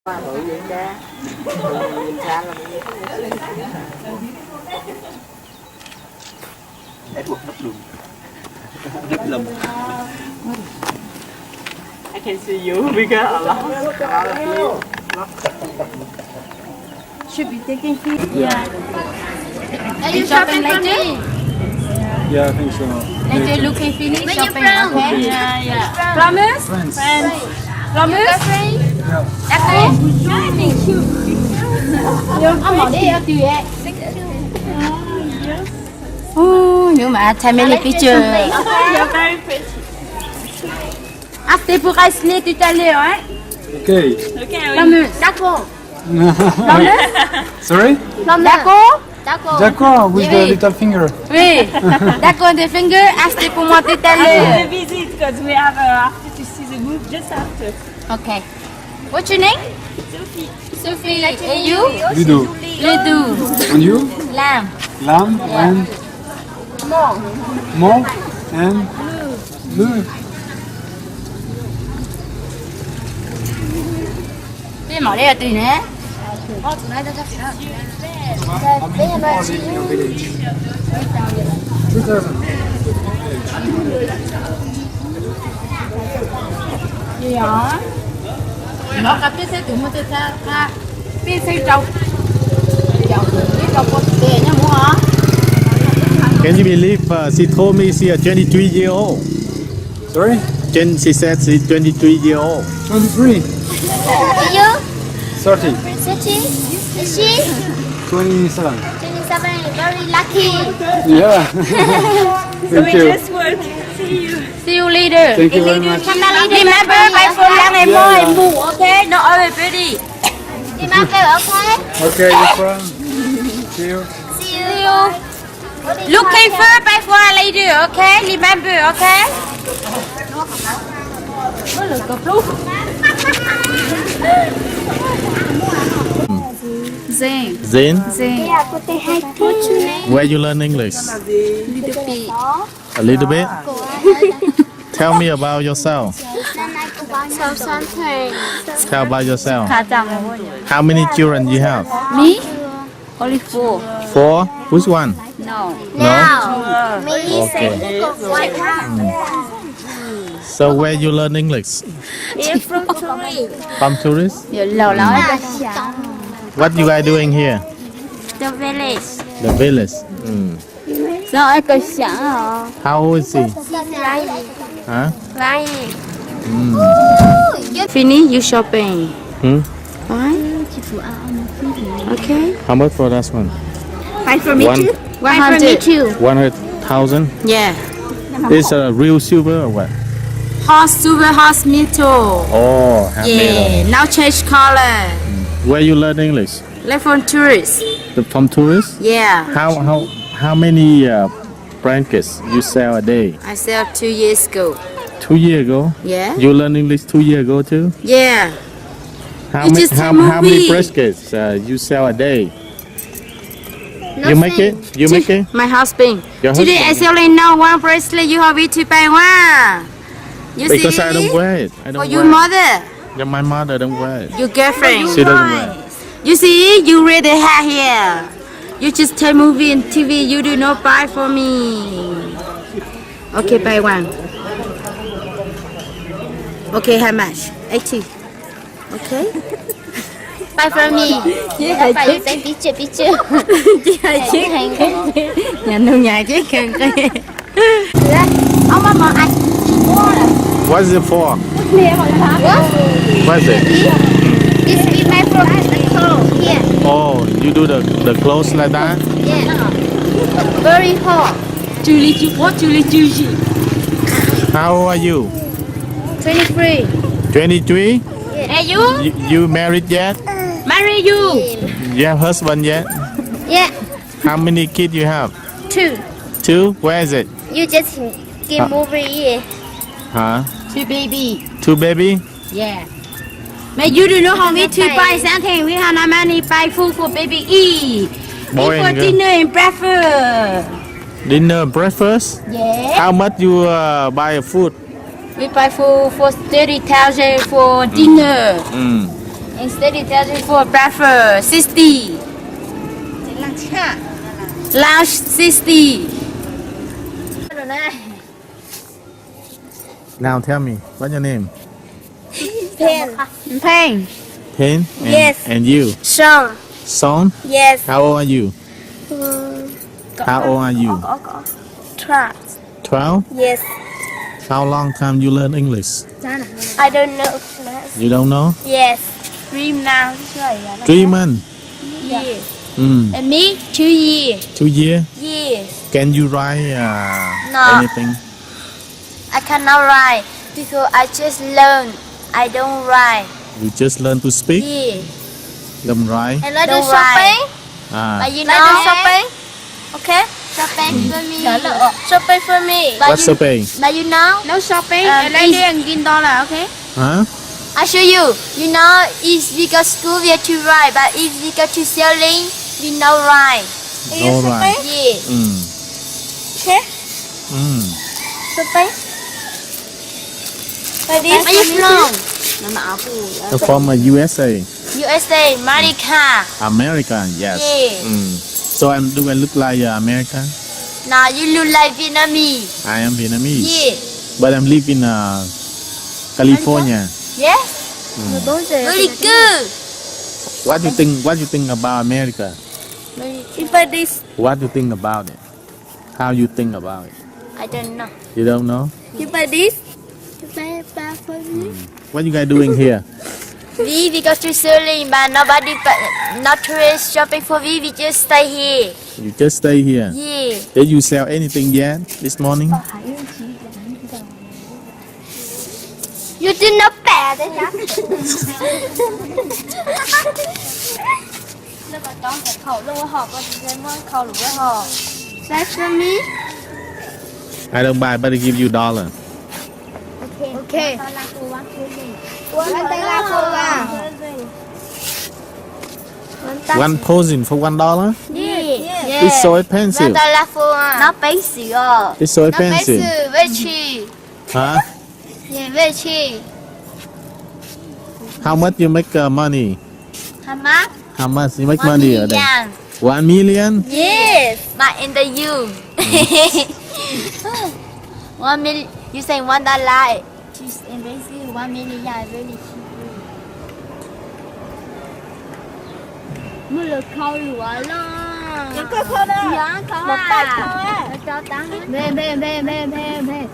Hoa bự vậy cha, nhìn xa là Edward nấp lùm. Nấp lùm. I can see you because a lot. Should be taking pictures. Yeah. Are you shopping later? Yeah, I think so. Later looking finish Where you shopping, from? okay? Yeah, yeah. Promise? Friends. Promise? Okay. Ông đi ở tùy ạ. Nhưng mà take many pictures. You're very pretty. After pour ice tout à l'heure, hein? Okay. Okay. Promise. D'accord. Sorry? D'accord? D'accord, with the little finger. Oui. D'accord, the finger. Ask pour moi tout à I'm l'heure. gonna visit because we have after to see the move just after. Okay. What's your name? Sophie. Sophie. And you? Ludo. Ludo. And you? Lamb. Lamb and Mo and Blue. Cái mỏ đây là tùy nè. In your village. 2000. Gì hả? Nó cặp cái xe tụi mình ta cái xe trâu. Chào cái trâu có tiền nha mua hả? Can you believe she told me she's a 23-year-old? Sorry? She said she's 23-year-old. 23. Are you? 30. City? Is she? 27. 27. Very lucky. Yeah. So we Thank you. just work. See you. See you later. Thank you very much. Remember my phone lang này mua em mua, okay? No everybody. Đi mang kêu okay? Okay, no problem. See you. See you. Looking for by phone later, okay? Remember, okay? Zane. Zane, Zane. Yeah, put the high What's your name? where you learn English? Little bit. A little bit? Tell me about yourself. So something. Tell about yourself. Khá chậm. How many children you have? Me? Only 4. 4? Which one? No. Now, me Okay. say white one. So where you learn English? You're from Korea. From tourists? Giờ lâu nói What you guys doing here? The village. The village. Mm. sao ai cơ sáng hả? How old is she? Flying. Huh? Flying. Finish you shopping. Hmm? Right? Okay. How much for that one? Fine for me One. too. 100. too. 100,000? Yeah. Is a real silver or what? Horse silver horse metal. Oh, handmade. Yeah. Now change color. Where you learn English? Left from tourist. From tourists? Yeah. How many blankets you sell a day? I sell 2 years ago. 2 years ago? Yeah. You learn English 2 years ago too? Yeah. How, You ma- just how, tell how many me. blankets you sell a day? You make it? You make it? My husband. Your Today I husband? selling now one bracelet. You have it to buy one. You Because see? I don't wear it. I For don't your wear it. mother, Yeah, my mother don't wear it. your girlfriend. She doesn't wear it. You see, you read the hair here. You just tell movie and TV. You do not buy for me. Okay, buy one. Okay, how much? 80. Okay. Buy for me. Buy you take picture. Chị hay chiếc nhà nông nhà chiếc kìa. Ông mà anh mua là What's it for? What? What is it? This is my product. The clothes. Here. Oh, you do the clothes like that? Yeah. Very hot. Julie. How old are you? 23. 23? Hey, you? You married yet? Marry you. You have husband yet? Yeah. How many kids you have? 2. 2? Where is it? You just give movie. Huh? Two baby. 2 baby? Yeah. But you do know how me to buy something. We have no money buy food for baby eat. Boy Eat for and girl. dinner and breakfast. Dinner, breakfast? Yeah. How much you buy a food? We buy food for 30,000 for dinner. Instead you tell me for breakfast 60. Lunch 60. Now tell me, what's your name? Pain. Pain. Pain? And, Yes. And you? Song. Son? Yes. How old are you? How old are you? Trust. 12? Yes. How long time you learn English? I don't know. You don't know? Yes. Dream now. 3 months. Yeah. Mm. And me 2 years. 2 years? Yes. Can you write No. anything? I cannot write because I just learn. I don't write. You just learn to speak? Yes. Don't write? And I do shopping. Ah. But you know do shopping? Okay? Shopping for me. Shopping for me. But What's you, the pay? but you know? No shopping. Um, Lady and $10, okay? Huh? I show you. You know, if we go school, we have to write. But if we go to selling, we know write. No write. Yes. Mm. Okay? Mm. Shopping. But this where you from? I'm from USA. USA, America. America, yes. Yeah. Mm. So do I look like American? Now you look like Vietnamese. I am Vietnamese. Yeah. But I'm living in California. Yes. Mm. Very good. What do you think about America? But this, What do you think about it? How you think about it? I don't know. You don't know? But this, What you guys doing here? we go to selling, but nobody, not tourist shopping for we just stay here. You just stay here. Yeah. Did you sell anything yet this morning? You did not bad. That's for me. I don't buy, but I give you $1. Okay. One posing for $1? Yeah. It's so expensive. Not basic. It's so expensive. Very cheap. Huh? Yeah, very cheap. How much you make money? How much? How much you make 1 money ở đây? million. 1 million? Yes, but in the you. 1 million. You say $1. Just in basic 1 million. Yeah, really cheap. Mưa lực khâu lúa lo. Có khâu đó. Dạ, khâu Một tay à. khâu á. Cho tăng. Về.